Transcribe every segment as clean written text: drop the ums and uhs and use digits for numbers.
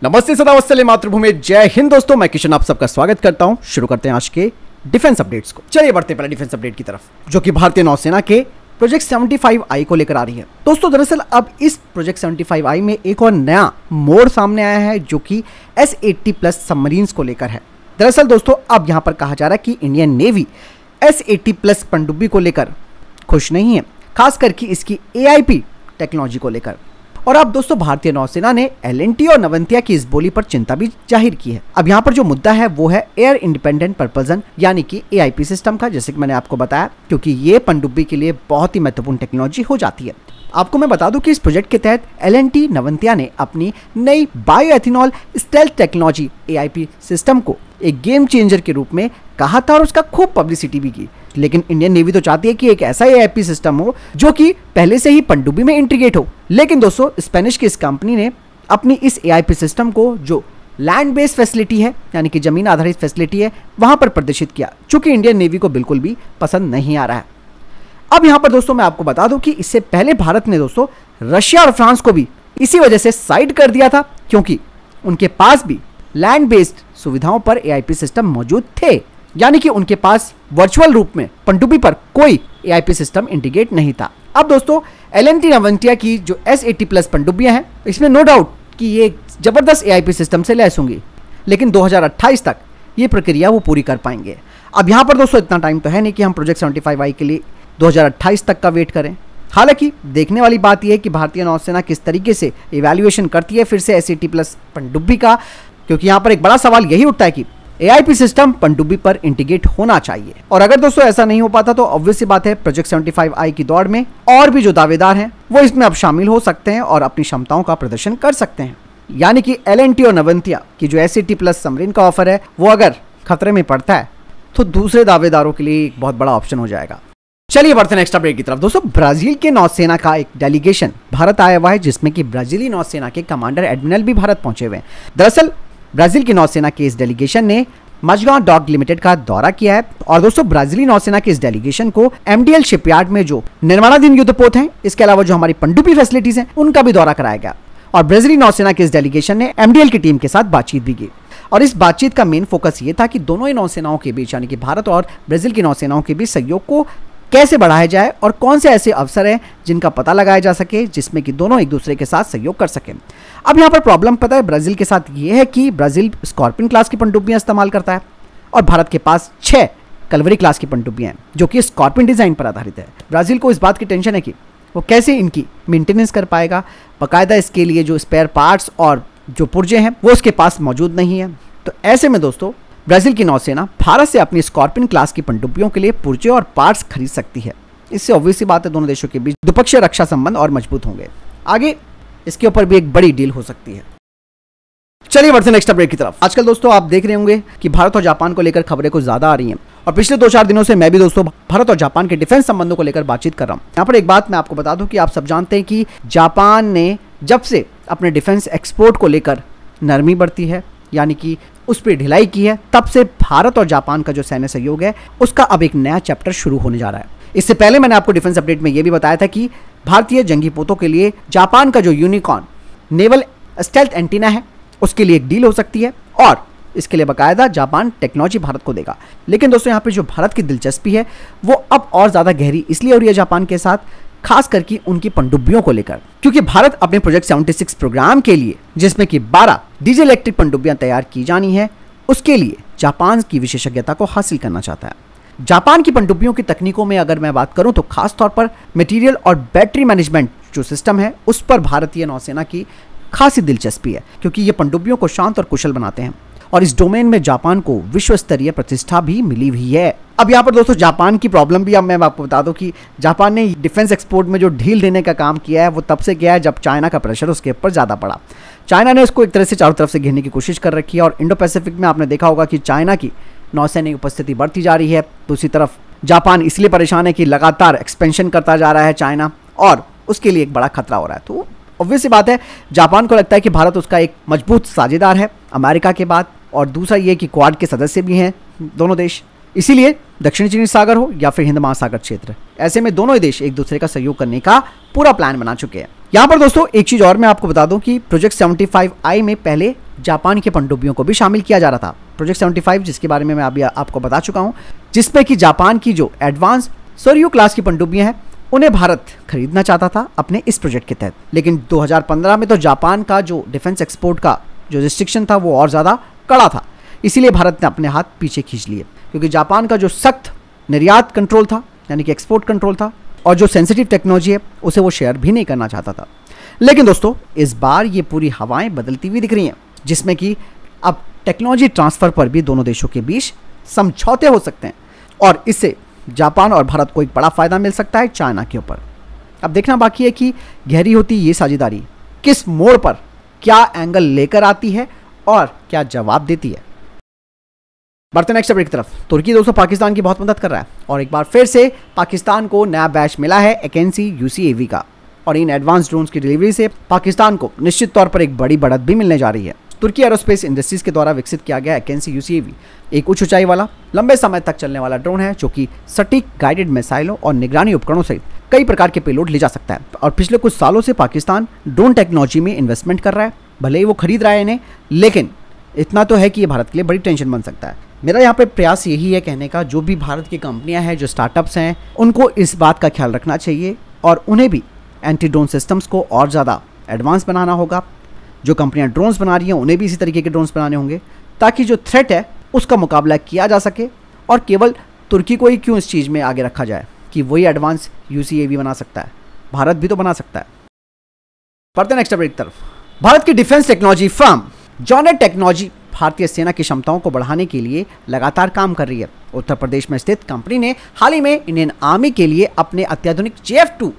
नमस्ते सदा वत्सले मातृभूमि, जय हिंद दोस्तों। मैं किशन आप सबका स्वागत करता हूं। शुरू करते हैं आज के डिफेंस अपडेट्स को। चलिए बढ़ते हैं पहले डिफेंस अपडेट की तरफ, जो कि भारतीय नौसेना के प्रोजेक्ट 75I को लेकर आ रही है। दोस्तों दरअसल अब इस प्रोजेक्ट 75I में एक और नया मोड़ सामने आया है, जो कि S-80+ सबमरीन्स को लेकर है। दरअसल दोस्तों अब यहां पर कहा जा रहा है कि इंडियन नेवी S-80+ पनडुब्बी को लेकर खुश नहीं है, खास करके इसकी AIP टेक्नोलॉजी को लेकर। और अब दोस्तों भारतीय नौसेना ने L&T और नवंतिया की इस बोली पर चिंता भी जाहिर की है। अब यहाँ पर जो मुद्दा है वो है एयर इंडिपेंडेंट प्रपल्सन यानी कि AIP सिस्टम का, जैसे कि मैंने आपको बताया, क्योंकि ये पनडुब्बी के लिए बहुत ही महत्वपूर्ण टेक्नोलॉजी हो जाती है। आपको मैं बता दूं कि इस प्रोजेक्ट के तहत L&T नवंतिया ने अपनी नई bioethanol stealth technology AIP system को एक गेम चेंजर के रूप में कहा था और उसका खूब पब्लिसिटी भी की। लेकिन इंडियन नेवी तो चाहती है कि एक ऐसा AIP सिस्टम हो जो कि पहले से ही पनडुब्बी में इंटीग्रेट हो। लेकिन दोस्तों स्पेनिश की इस कंपनी ने अपनी इस AIP सिस्टम को, जो लैंड बेस्ड फैसिलिटी है यानी कि जमीन आधारित फैसिलिटी है, वहां पर प्रदर्शित किया, चूंकि इंडियन नेवी को बिल्कुल भी पसंद नहीं आ रहा है। अब यहां पर दोस्तों मैं आपको बता दूं कि इससे पहले भारत ने दोस्तों रशिया और फ्रांस को भी इसी वजह से साइड कर दिया था, क्योंकि उनके पास भी लैंड बेस्ड सुविधाओं पर AIP सिस्टम मौजूद थे, यानी कि उनके पास वर्चुअल रूप में पनडुब्बी पर कोई AIP सिस्टम इंटीग्रेट नहीं था। अब दोस्तों L&T नवंतिया की जो S-80+ पनडुब्बियां हैं, इसमें नो डाउट कि ये जबरदस्त AIP सिस्टम से लैस होंगी, लेकिन 2028 तक ये प्रक्रिया वो पूरी कर पाएंगे। अब यहाँ पर दोस्तों इतना टाइम तो है नहीं कि हम प्रोजेक्ट 75I के लिए 2028 तक का वेट करें। हालांकि देखने वाली बात यह है कि भारतीय नौसेना किस तरीके से इवैल्यूएशन करती है फिर से S-80+ पनडुब्बी का, क्योंकि यहाँ पर एक बड़ा सवाल यही उठता है कि AIP सिस्टम पनडुब्बी पर इंटीग्रेट होना चाहिए। और अगर दोस्तों ऐसा नहीं हो पाता तो ऑब्वियस सी बात है, प्रोजेक्ट 75I की दौड़ में और भी जो दावेदार हैं वो इसमें अब शामिल हो सकते हैं और अपनी क्षमताओं का प्रदर्शन कर सकते हैं। यानी कि L&T और नवंतिया की जो S-80+ सबमरीन का ऑफर है वो अगर खतरे में पड़ता है तो दूसरे दावेदारों के लिए एक बहुत बड़ा ऑप्शन हो जाएगा। चलिए बढ़ते हैं नेक्स्ट अपडेट की तरफ। दोस्तों ब्राजील के नौसेना का एक डेलीगेशन भारत आया हुआ है, जिसमें कि ब्राजीली नौसेना के कमांडर एडमिरल भी भारत पहुंचे हुए हैं। दरअसल ब्राजील की नौसेना के इस डेलीगेशन ने मजगांव डॉक लिमिटेड का दौरा किया है। और दोस्तों ब्राजीली नौसेना के इस डेलीगेशन को MDL शिपयार्ड में जो निर्माणाधीन युद्धपोत हैं, इसके अलावा जो हमारी पनडुब्बी फैसिलिटीज हैं, उनका भी दौरा कराया गया। और ब्राजीली नौसेना के इस डेलीगेशन ने MDL की टीम के साथ बातचीत भी की। और इस बातचीत का मेन फोकस ये था कि दोनों ही नौसेनाओं के बीच, यानी कि भारत और ब्राजील की नौसेनाओं के बीच सहयोग को कैसे बढ़ाया जाए और कौन से ऐसे अवसर हैं जिनका पता लगाया जा सके, जिसमें कि दोनों एक दूसरे के साथ सहयोग कर सकें। अब यहाँ पर प्रॉब्लम पता है ब्राजील के साथ ये है कि ब्राजील स्कॉर्पियन क्लास की पनडुब्बियां इस्तेमाल करता है और भारत के पास 6 कलवरी क्लास की पनडुब्बियां हैं, जो कि स्कॉर्पियन डिजाइन पर आधारित है। ब्राजील को इस बात की टेंशन है कि वो कैसे इनकी मेंटेनेंस कर पाएगा, बाकायदा इसके लिए जो स्पेयर पार्ट्स और जो पुर्जे हैं वो उसके पास मौजूद नहीं है। तो ऐसे में दोस्तों ब्राजील की नौसेना भारत से अपनी स्कॉर्पियन क्लास की पनडुब्बियों के लिए पुर्जे और पार्ट्स खरीद सकती है। इससे ऑब्वियस सी बात है दोनों देशों के बीच द्विपक्षीय रक्षा संबंध और मजबूत होंगे। आगे इसके ऊपर भी एक बड़ी डील हो सकती है। चलिए बढ़ते हैं नेक्स्ट अपडेट की तरफ। आजकल दोस्तों आप देख रहे होंगे कि भारत और जापान को लेकर खबरें कुछ ज्यादा आ रही हैं, और पिछले 2-4 दिनों से मैं भी दोस्तों भारत और जापान के डिफेंस संबंधों को लेकर बातचीत कर रहा हूँ। यहाँ पर एक बात मैं आपको बता दूं कि आप सब जानते हैं कि जापान ने जब से अपने डिफेंस एक्सपोर्ट को लेकर नरमी बरती है, यानी कि उस पर ढिलाई की है, तब से भारत और जापान का जो सैन्य सहयोग है उसका अब एक नया चैप्टर शुरू होने जा रहा है। इससे पहले मैंने आपको डिफेंस अपडेट में यह भी बताया था कि भारतीय जंगी पोतों के लिए जापान का जो यूनिकॉर्न नेवल स्टेल्थ एंटीना है उसके लिए एक डील हो सकती है, और इसके लिए बाकायदा जापान टेक्नोलॉजी भारत को देगा। लेकिन दोस्तों यहाँ पे जो भारत की दिलचस्पी है वो अब और ज़्यादा गहरी इसलिए हो रही है जापान के साथ, खास करके उनकी पनडुब्बियों को लेकर, क्योंकि भारत अपने प्रोजेक्ट 76 प्रोग्राम के लिए, जिसमें कि 12 डीजल इलेक्ट्रिक पनडुब्बियां तैयार की जानी है, उसके लिए जापान की विशेषज्ञता को हासिल करना चाहता है। जापान की पनडुब्बियों की तकनीकों में अगर मैं बात करूं तो खास तौर पर मटेरियल और बैटरी मैनेजमेंट जो सिस्टम है उस पर भारतीय नौसेना की खासी दिलचस्पी है, क्योंकि ये पनडुब्बियों को शांत और कुशल बनाते हैं और इस डोमेन में जापान को विश्व स्तरीय प्रतिष्ठा भी मिली हुई है। अब यहाँ पर दोस्तों जापान की प्रॉब्लम भी अब मैं आपको बता दूं कि जापान ने डिफेंस एक्सपोर्ट में जो ढील देने का काम किया है वो तब से किया है जब चाइना का प्रेशर उसके ऊपर ज़्यादा पड़ा। चाइना ने उसको एक तरह से चारों तरफ से घेरने की कोशिश कर रखी है, और इंडो पैसिफिक में आपने देखा होगा कि चाइना की नौसैनिक उपस्थिति बढ़ती जा रही है। दूसरी तरफ जापान इसलिए परेशान है कि लगातार एक्सपेंशन करता जा रहा है चाइना, और उसके लिए एक बड़ा खतरा हो रहा है। तो ऑब्वियस सी बात है जापान को लगता है कि भारत उसका एक मजबूत साझेदार है अमेरिका के बाद, और दूसरा ये कि क्वाड के सदस्य भी हैं दोनों देश, इसीलिए दक्षिण चीनी सागर हो या फिर हिंद महासागर क्षेत्र, ऐसे में दोनों ही देश एक दूसरे का सहयोग करने का पूरा प्लान बना चुके हैं। यहाँ पर दोस्तों एक चीज और मैं आपको बता दूं कि प्रोजेक्ट 75I में पहले जापान के पनडुब्बियों को भी शामिल किया जा रहा था। प्रोजेक्ट 75 जिसके बारे में मैं अभी आपको बता चुका हूं, जिसमें कि जापान की जो एडवांस सोर्यू क्लास की पनडुब्बियां हैं उन्हें भारत खरीदना चाहता था अपने इस प्रोजेक्ट के तहत। लेकिन 2015 में तो जापान का जो डिफेंस एक्सपोर्ट का जो रिस्ट्रिक्शन था वो और ज़्यादा कड़ा था, इसीलिए भारत ने अपने हाथ पीछे खींच लिए, क्योंकि जापान का जो सख्त निर्यात कंट्रोल था यानी कि एक्सपोर्ट कंट्रोल था और जो सेंसिटिव टेक्नोलॉजी है उसे वो शेयर भी नहीं करना चाहता था। लेकिन दोस्तों इस बार ये पूरी हवाएं बदलती हुई दिख रही हैं, जिसमें कि अब टेक्नोलॉजी ट्रांसफ़र पर भी दोनों देशों के बीच समझौते हो सकते हैं और इससे जापान और भारत को एक बड़ा फ़ायदा मिल सकता है चाइना के ऊपर। अब देखना बाकी है कि गहरी होती ये साझेदारी किस मोड़ पर क्या एंगल लेकर आती है और क्या जवाब देती है। बढ़ते नेक्स्ट अपडेट की तरफ। तुर्की दोस्तों पाकिस्तान की बहुत मदद कर रहा है और एक बार फिर से पाकिस्तान को नया बैच मिला है एकेंसी UCAV का, और इन एडवांस ड्रोन्स की डिलीवरी से पाकिस्तान को निश्चित तौर पर एक बड़ी बढ़त भी मिलने जा रही है। तुर्की एरोस्पेस इंडस्ट्रीज के द्वारा विकसित किया गया एकेंसी UCAV एक उच्च ऊंचाई वाला लंबे समय तक चलने वाला ड्रोन है, जो कि सटीक गाइडेड मिसाइलों और निगरानी उपकरणों सहित कई प्रकार के पेलोड ले जा सकता है। और पिछले कुछ सालों से पाकिस्तान ड्रोन टेक्नोलॉजी में इन्वेस्टमेंट कर रहा है, भले ही वो खरीद रहा है इन्हें, लेकिन इतना तो है कि ये भारत के लिए बड़ी टेंशन बन सकता है। मेरा यहाँ पे प्रयास यही है कहने का, जो भी भारत की कंपनियां हैं, जो स्टार्टअप्स हैं, उनको इस बात का ख्याल रखना चाहिए और उन्हें भी एंटी ड्रोन सिस्टम्स को और ज़्यादा एडवांस बनाना होगा। जो कंपनियां ड्रोन्स बना रही हैं उन्हें भी इसी तरीके के ड्रोन्स बनाने होंगे, ताकि जो थ्रेट है उसका मुकाबला किया जा सके। और केवल तुर्की को ही क्यों इस चीज़ में आगे रखा जाए कि वही एडवांस UCAV बना सकता है, भारत भी तो बना सकता है। बढ़ते नेक्स्ट अपडेट की तरफ। भारत की डिफेंस टेक्नोलॉजी फर्म जॉनेट टेक्नोलॉजी भारतीय सेना की क्षमताओं को बढ़ाने के लिए लगातार काम कर रही है। उत्तर प्रदेश में स्थित कंपनी ने हाल ही में इंडियन आर्मी के लिए अपने अत्याधुनिक JF-2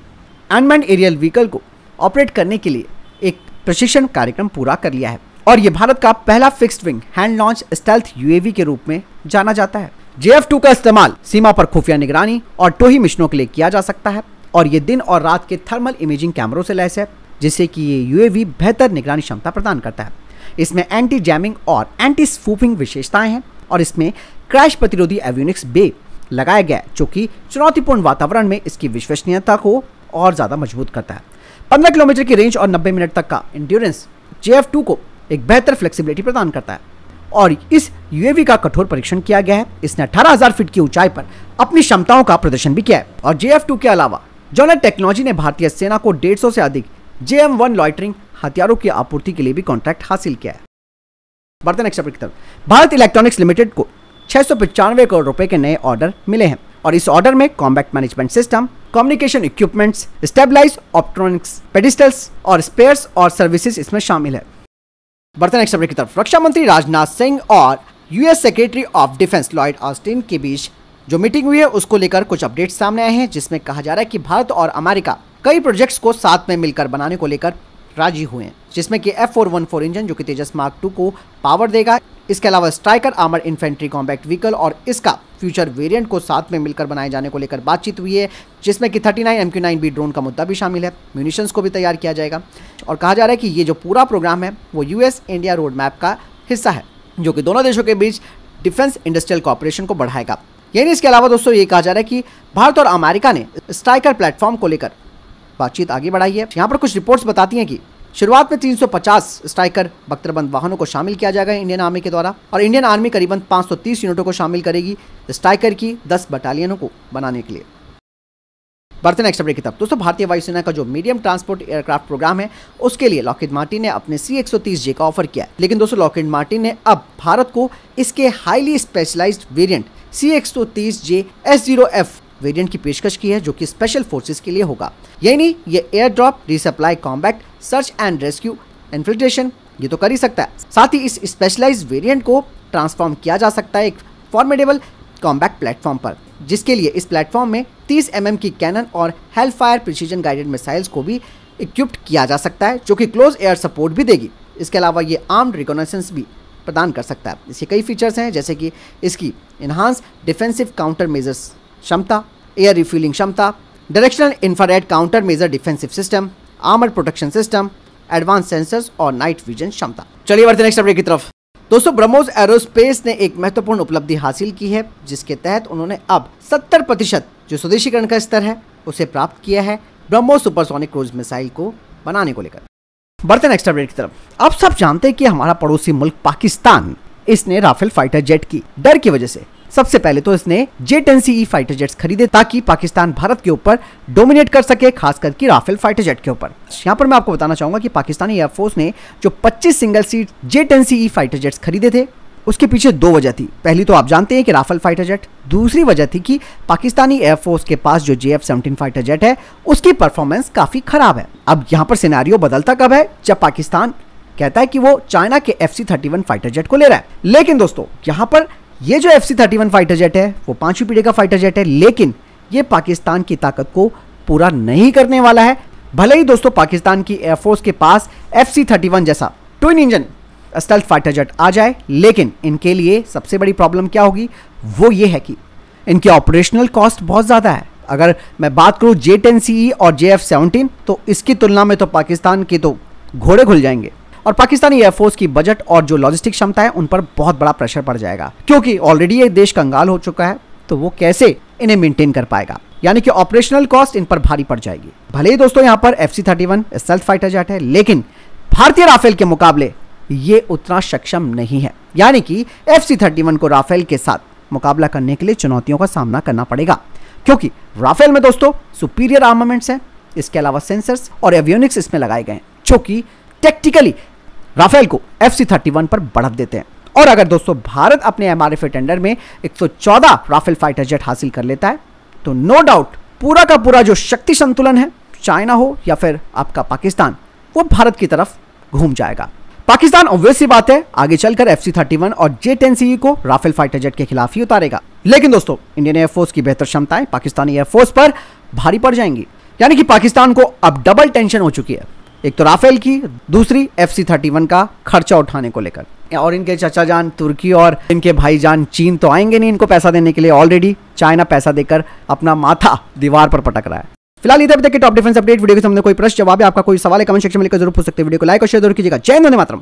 अनमैन्ड एरियल व्हीकल को ऑपरेट करने के लिए एक प्रशिक्षण कार्यक्रम पूरा कर लिया है और ये भारत का पहला fixed wing hand launch stealth UAV के रूप में जाना जाता है। JF-2 का इस्तेमाल सीमा पर खुफिया निगरानी और टोही मिशनों के लिए किया जा सकता है और ये दिन और रात के थर्मल इमेजिंग कैमरों से लैस है, जिससे कि ये UAV बेहतर निगरानी क्षमता प्रदान करता है। इसमें एंटी जैमिंग और एंटी स्पूफिंग विशेषताएं हैं और इसमें क्रैश प्रतिरोधी एवियोनिक्स बे लगाया गया है, जो कि चुनौतीपूर्ण वातावरण में इसकी विश्वसनीयता को और ज़्यादा मजबूत करता है। 15 किलोमीटर की रेंज और 90 मिनट तक का एंड्योरेंस JF-2 को एक बेहतर फ्लेक्सिबिलिटी प्रदान करता है और इस UAV का कठोर परीक्षण किया गया है। इसने 18,000 फीट की ऊंचाई पर अपनी क्षमताओं का प्रदर्शन भी किया है और JF-2 के अलावा जॉनेट टेक्नोलॉजी ने भारतीय सेना को 150 से अधिक JM-1 लॉइटरिंग हथियारों की आपूर्ति के लिए भी कॉन्ट्रैक्ट हासिल किया है। बढ़ते नेक्स्ट अपडेट की तरफ। भारत इलेक्ट्रॉनिक्स लिमिटेड को 695 करोड़ रुपए के नए ऑर्डर मिले हैं और इस ऑर्डर में combat management system, communication equipments, stabilize optronics, pedestals और स्पेयर्स और सर्विसेज इसमें शामिल है। बढ़ते नेक्स्ट अपडेट की तरफ। रक्षा मंत्री राजनाथ सिंह और US secretary of defence Lloyd Austin के बीच जो मीटिंग हुई है उसको लेकर कुछ अपडेट्स सामने आए हैं, जिसमें कहा जा रहा है कि भारत और अमेरिका कई प्रोजेक्ट्स को साथ में मिलकर बनाने को लेकर राजी हुए हैं, जिसमें कि F414 इंजन जो कि तेजस मार्क 2 को पावर देगा। इसके अलावा striker armour infantry combat vehicle और इसका फ्यूचर वेरिएंट को साथ में मिलकर बनाए जाने को लेकर बातचीत हुई है, जिसमें कि 39 MQ-9B ड्रोन का मुद्दा भी शामिल है। म्यूनिशंस को भी तैयार किया जाएगा और कहा जा रहा है कि ये जो पूरा प्रोग्राम है वो US इंडिया रोड मैप का हिस्सा है, जो कि दोनों देशों के बीच डिफेंस इंडस्ट्रियल कॉपरेशन को बढ़ाएगा। यानी इसके अलावा दोस्तों ये कहा जा रहा है कि भारत और अमेरिका ने स्ट्राइकर प्लेटफॉर्म को लेकर बातचीत आगे बढ़ाई है। यहाँ पर कुछ रिपोर्ट्स बताती हैं कि शुरुआत में 350 स्ट्राइकर बख्तरबंद वाहनों को शामिल किया जाएगा इंडियन आर्मी के द्वारा और इंडियन आर्मी करीबन 530 यूनिटों को शामिल करेगी स्ट्राइकर की 10 बटालियनों को बनाने के लिए। बढ़ते नेक्स्ट अपडेट की तरफ। दोस्तों भारतीय वायुसेना का जो मीडियम ट्रांसपोर्ट एयरक्राफ्ट प्रोग्राम है उसके लिए लॉकहीड मार्टिन ने अपने C-130J का ऑफर किया है, लेकिन दोस्तों लॉकहीड मार्टिन ने अब भारत को इसके highly specialised variant C-130J S0F variant की पेशकश की है, जो कि स्पेशल फोर्सेस के लिए होगा। यही नहीं, ये air drop, resupply, combat, search and rescue, infiltration ये तो कर ही सकता है। साथ ही इस स्पेशलाइज्ड वेरिएंट को ट्रांसफॉर्म किया जा सकता है एक फॉर्मेडेबल कॉम्बैट प्लेटफॉर्म पर, जिसके लिए इस प्लेटफॉर्म में 30 mm की कैनन और हेलफायर प्रिसीजन गाइडेड मिसाइल्स को भी इक्विप्ड किया जा सकता है, जो कि क्लोज एयर सपोर्ट भी देगी। इसके अलावा ये आर्म्ड रिकॉनेसेंस भी प्रदान कर सकता है। इसके कई फीचर्स हैं, जैसे कि इसकी इन्हांस डिफेंसिव काउंटर मेजर्स क्षमता, एयर रिफ्यूलिंग क्षमता, directional infrared counter measure defensive system, armour protection system, advance sensors और नाइट विजन क्षमता। चलिए बढ़ते नेक्स्ट अपडेट की तरफ। दोस्तों ब्रह्मोस एरोस्पेस ने एक महत्वपूर्ण उपलब्धि हासिल की है, जिसके तहत उन्होंने अब 70% जो स्वदेशीकरण का स्तर है उसे प्राप्त किया है ब्रह्मोस सुपरसोनिक क्रूज मिसाइल को बनाने को लेकर। बढ़ते नेक्स्ट अपडेट की तरफ। अब सब जानते हैं कि हमारा पड़ोसी मुल्क पाकिस्तान, इसने राफेल फाइटर जेट की डर की वजह से सबसे पहले तो इसने J-10CE फाइटर जेट्स खरीदे ताकि पाकिस्तान भारत के ऊपर डोमिनेट कर सके, खास करके राफेल फाइटर जेट के ऊपर। यहाँ पर मैं आपको बताना चाहूंगा कि पाकिस्तानी एयरफोर्स ने जो 25 single seat J-10CE fighter jets खरीदे थे, उसके पीछे दो वजह थी। पहली तो आप जानते हैं कि राफेल फाइटर जेट, दूसरी वजह थी कि पाकिस्तानी एयरफोर्स के पास जो JF-17 फाइटर जेट है उसकी परफॉर्मेंस काफी खराब है। अब यहाँ पर सिनेरियो बदलता कब है, जब पाकिस्तान कहता है कि वो चाइना के FC-31 फाइटर जेट को ले रहा है। लेकिन दोस्तों यहाँ पर ये जो FC-31 फाइटर जेट है वो 5वीं पीढ़ी का फाइटर जेट है, लेकिन ये पाकिस्तान की ताकत को पूरा नहीं करने वाला है। भले ही दोस्तों पाकिस्तान की एयरफोर्स के पास FC-31 जैसा twin engine stealth fighter jet आ जाए, लेकिन इनके लिए सबसे बड़ी प्रॉब्लम क्या होगी, वो ये है कि इनकी ऑपरेशनल कॉस्ट बहुत ज़्यादा है। अगर मैं बात करूँ J-10CE और JF-17, तो इसकी तुलना में तो पाकिस्तान के तो घोड़े खुल जाएंगे और पाकिस्तानी एयरफोर्स की बजट और जो लॉजिस्टिक क्षमता है उन पर बहुत बड़ा प्रेशर पड़ जाएगा, क्योंकि ऑलरेडी ये देश कंगाल हो चुका है, तो वो कैसे इन्हें मेंटेन कर पाएगा, यानी कि ऑपरेशनल कॉस्ट इन पर भारी पड़ जाएगी। भले ही दोस्तों यहाँ पर FC-31 स्टेल्थ फाइटर जेट है, लेकिन भारतीय राफेल के मुकाबले ये उतना सक्षम नहीं है, यानी कि FC-31 को राफेल के साथ मुकाबला करने के लिए चुनौतियों का सामना करना पड़ेगा, क्योंकि राफेल में दोस्तों सुपीरियर आर्मामेंट्स हैं, इसके अलावा सेंसर्स और एवियोनिक्स इसमें लगाए गए हैं जो कि टेक्निकली राफेल को FC-31 पर बढ़त देते हैं। और अगर दोस्तों भारत अपने MRFA टेंडर में 114 राफेल फाइटर जेट हासिल कर लेता है, तो नो डाउट पूरा का पूरा जो शक्ति संतुलन है, चाइना हो या फिर आपका पाकिस्तान, वो भारत की तरफ घूम जाएगा। पाकिस्तान ऑब्वियस सी बात है आगे चलकर FC-31 और J-10CE को राफेल फाइटर जेट के खिलाफ ही उतारेगा, लेकिन दोस्तों इंडियन एयरफोर्स की बेहतर क्षमताएं पाकिस्तानी एयरफोर्स पर भारी पड़ जाएंगी, यानी कि पाकिस्तान को अब डबल टेंशन हो चुकी है, एक तो राफेल की, दूसरी FC-31 का खर्चा उठाने को लेकर। और इनके चचा जान तुर्की और इनके भाईजान चीन तो आएंगे नहीं इनको पैसा देने के लिए, ऑलरेडी चाइना पैसा देकर अपना माथा दीवार पर पटक रहा है। फिलहाल इधर तक के टॉप डिफेंस अपडेट। वीडियो के सामने कोई प्रश्न जवाब है, आपका कोई सवाल है, कमेंट सेक्शन में लिखकर जरूर पूछ सकते हैं। वीडियो को लाइक और शेयर जरूर कीजिएगा। जय हिंद, वंदे मातरम।